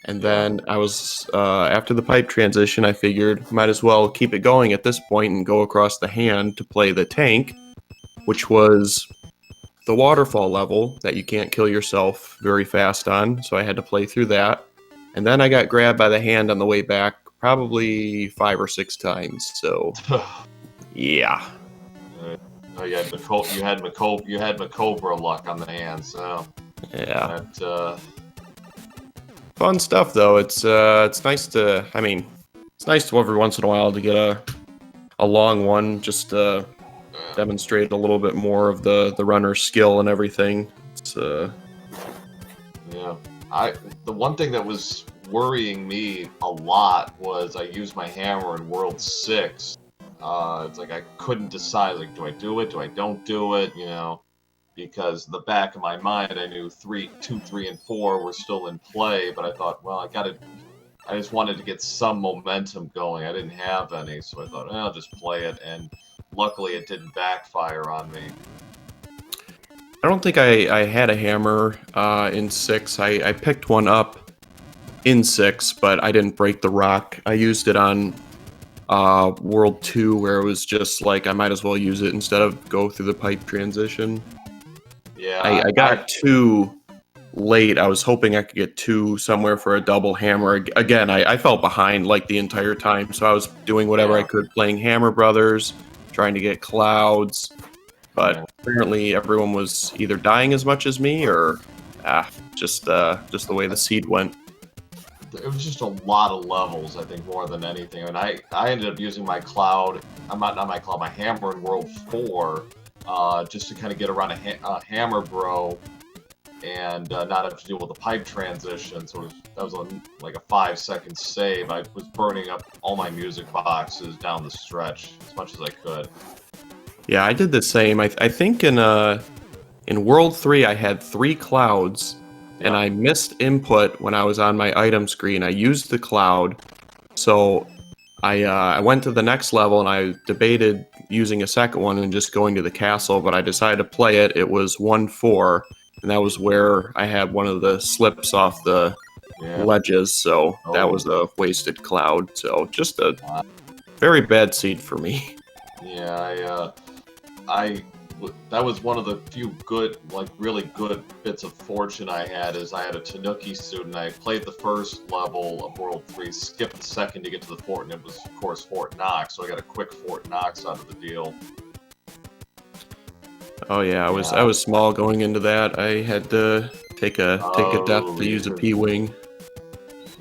and then I was, after the pipe transition, I figured might as well keep it going at this point and go across the hand to play the tank, which was the waterfall level that you can't kill yourself very fast on, so I had to play through that. And then I got grabbed by the hand on the way back probably 5 or 6 times, so yeah. Oh, you had Macobra luck on the hand, so yeah. fun stuff though. It's nice to. I mean, it's nice to every once in a while to get a long one, just to demonstrate a little bit more of the runner's skill and everything. It's Yeah. The one thing that was worrying me a lot was I used my hammer in World 6. It's like I couldn't decide, like, do I do it? Do I don't do it? You know, because in the back of my mind, I knew 2, 3, and 4 were still in play, but I thought, well, I just wanted to get some momentum going. I didn't have any, so I thought, I'll just play it, and luckily it didn't backfire on me. I don't think I had a hammer in 6. I picked one up in 6, but I didn't break the rock. I used it on World 2, where it was just like I might as well use it instead of go through the pipe transition. Yeah, I got 2 late. I was hoping I could get 2 somewhere for a double hammer. Again, I felt behind like the entire time, so I was doing whatever I could, playing Hammer Brothers, trying to get clouds. But apparently everyone was either dying as much as me or just the way the seed went. It was just a lot of levels, I think, more than anything. And I ended up using my cloud, my hammer in World 4, just to kind of get around a hammer bro and not have to deal with the pipe transition. So that was like a 5-second save. I was burning up all my music boxes down the stretch as much as I could. Yeah, I did the same. I think in World 3 I had 3 clouds, and I missed input when I was on my item screen. I used the cloud, so I went to the next level and I debated using a second one and just going to the castle, but I decided to play it. It was 1-4, and that was where I had one of the slips off the ledges, so that was a wasted cloud. So just a very bad seed for me. Yeah, that was one of the few good, like really good bits of fortune I had. Is I had a Tanuki suit, and I played the first level of World 3, skipped the second to get to the fort, and it was of course Fort Knox, so I got a quick Fort Knox out of the deal. Oh yeah, I was small going into that. I had to take a death to use a P-wing.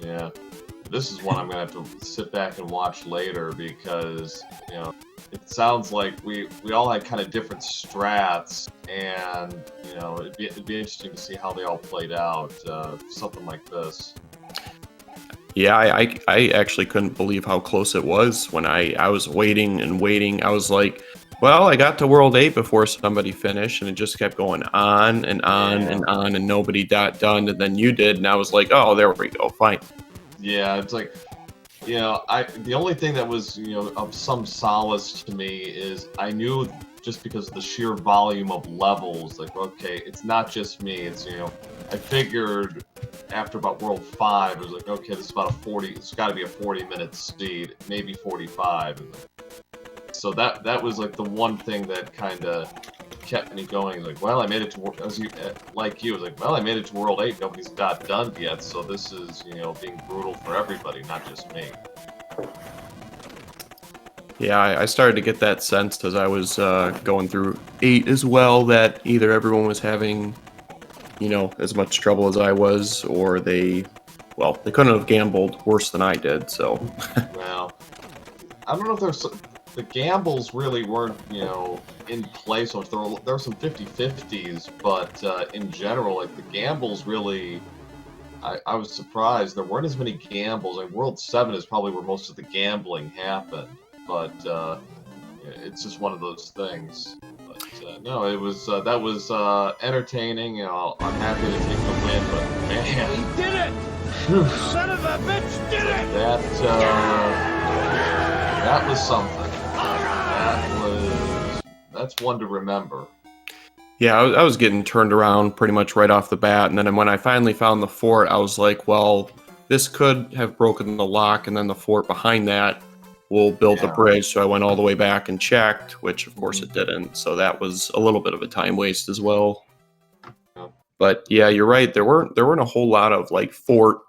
Yeah, this is one I'm gonna have to sit back and watch later because it sounds like we all had kind of different strats, and it'd be interesting to see how they all played out. Something like this. Yeah, I actually couldn't believe how close it was when I was waiting and waiting. I was like, well, I got to World 8 before somebody finished, and it just kept going on and on and on, and nobody got done, and then you did, and I was like, oh, there we go, fine. Yeah, it's like, the only thing that was, of some solace to me is I knew, just because of the sheer volume of levels, like, okay, it's not just me, it's, I figured after about World 5, it was like, okay, this is about it's got to be a 40-minute seed, maybe 45. So that was like the one thing that kind of kept me going. Like, well, I made it to I made it to World 8. Nobody's got done yet, so this is being brutal for everybody, not just me. Yeah, I started to get that sense as I was going through 8 as well, that either everyone was having as much trouble as I was, or they couldn't have gambled worse than I did. So well, I don't know if the gambles really weren't, in play so much. There were some 50-50s, but in general, like, the gambles really, I was surprised. There weren't as many gambles. Like, World 7 is probably where most of the gambling happened, but it's just one of those things. But no, it was that was entertaining. I'm happy to take the win, but man, He did it! Son of a bitch did it! That was something. That's one to remember. yeah, I was getting turned around pretty much right off the bat, and then when I finally found the fort, I was like, well, this could have broken the lock, and then the fort behind that will build the bridge. So I went all the way back and checked, which of course it didn't. So that was a little bit of a time waste as well. But yeah, you're right. There weren't a whole lot of like fort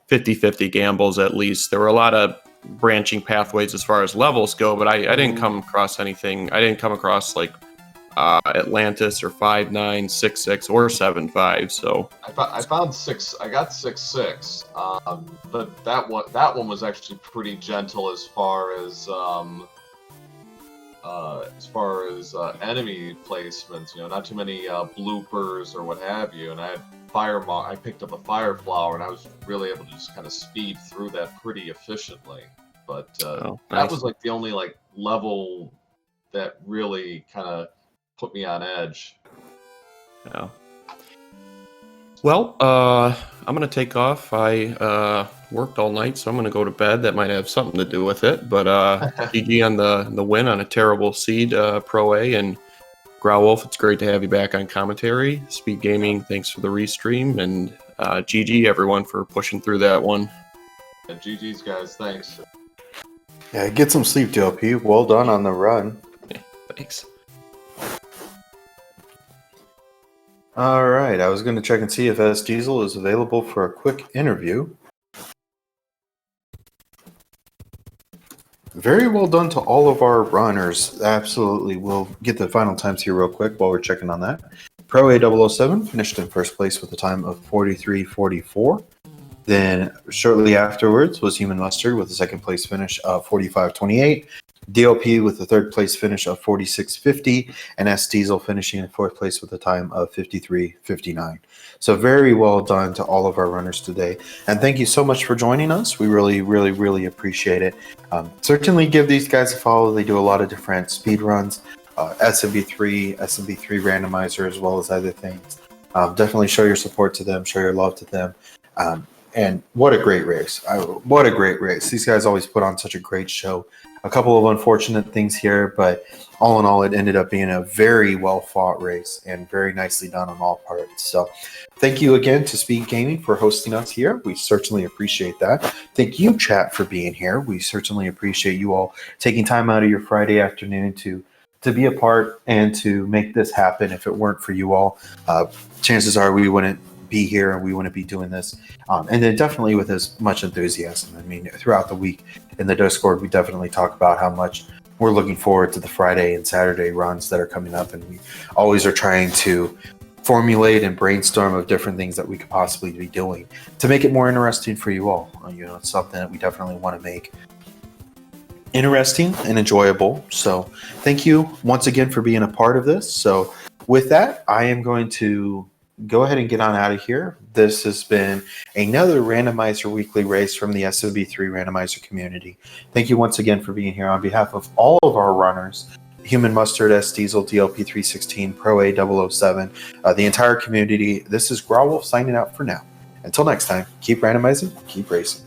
50-50 gambles. At least there were a lot of branching pathways as far as levels go, but I didn't come across anything. I didn't come across like Atlantis or 5966 or 75. So I found six. I got 6-6. But that one was actually pretty gentle as far as enemy placements. Not too many bloopers or what have you. And I picked up a fire flower, and I was really able to just kind of speed through that pretty efficiently. But nice. That was like the only level that really kind of put me on edge. Yeah. Well, I'm gonna take off. I worked all night, so I'm gonna go to bed. That might have something to do with it. But GG on the win on a terrible seed, Pro A, and Growlwolf. It's great to have you back on commentary. Speed Gaming, thanks for the restream, and GG everyone for pushing through that one. And GG's guys, thanks. Yeah, get some sleep, DLP. Well done on the run. Yeah, thanks. All right, I was going to check and see if S Diesel is available for a quick interview. Very well done to all of our runners. Absolutely. We'll get the final times here real quick while we're checking on that. Pro A007 finished in first place with a time of 43:44. Then shortly afterwards was Human Mustard with a second place finish of 45:28. DLP with the third place finish of 46:50, and S Diesel finishing in fourth place with a time of 53:59. So very well done to all of our runners today, and thank you so much for joining us. We really, really, really appreciate it. Certainly give these guys a follow. They do a lot of different speed runs, SMB3 randomizer, as well as other things. Definitely show your support to them, show your love to them. And what a great race. What a great race. These guys always put on such a great show. A couple of unfortunate things here, but all in all, it ended up being a very well-fought race and very nicely done on all parts. So thank you again to Speed Gaming for hosting us here. We certainly appreciate that. Thank you, chat, for being here. We certainly appreciate you all taking time out of your Friday afternoon to be a part and to make this happen. If it weren't for you all, chances are we wouldn't be here and we wouldn't be doing this. And then definitely with as much enthusiasm. I mean, throughout the week in the Discord, we definitely talk about how much we're looking forward to the Friday and Saturday runs that are coming up. And we always are trying to formulate and brainstorm of different things that we could possibly be doing to make it more interesting for you all. It's something that we definitely want to make interesting and enjoyable. So thank you once again for being a part of this. So with that, I am going to go ahead and get on out of here. This has been another Randomizer Weekly Race from the SMB3 Randomizer community. Thank you once again for being here on behalf of all of our runners, Human Mustard, S Diesel, DLP316, Pro A007, the entire community. This is Growlwolf signing out for now. Until next time, keep randomizing, keep racing.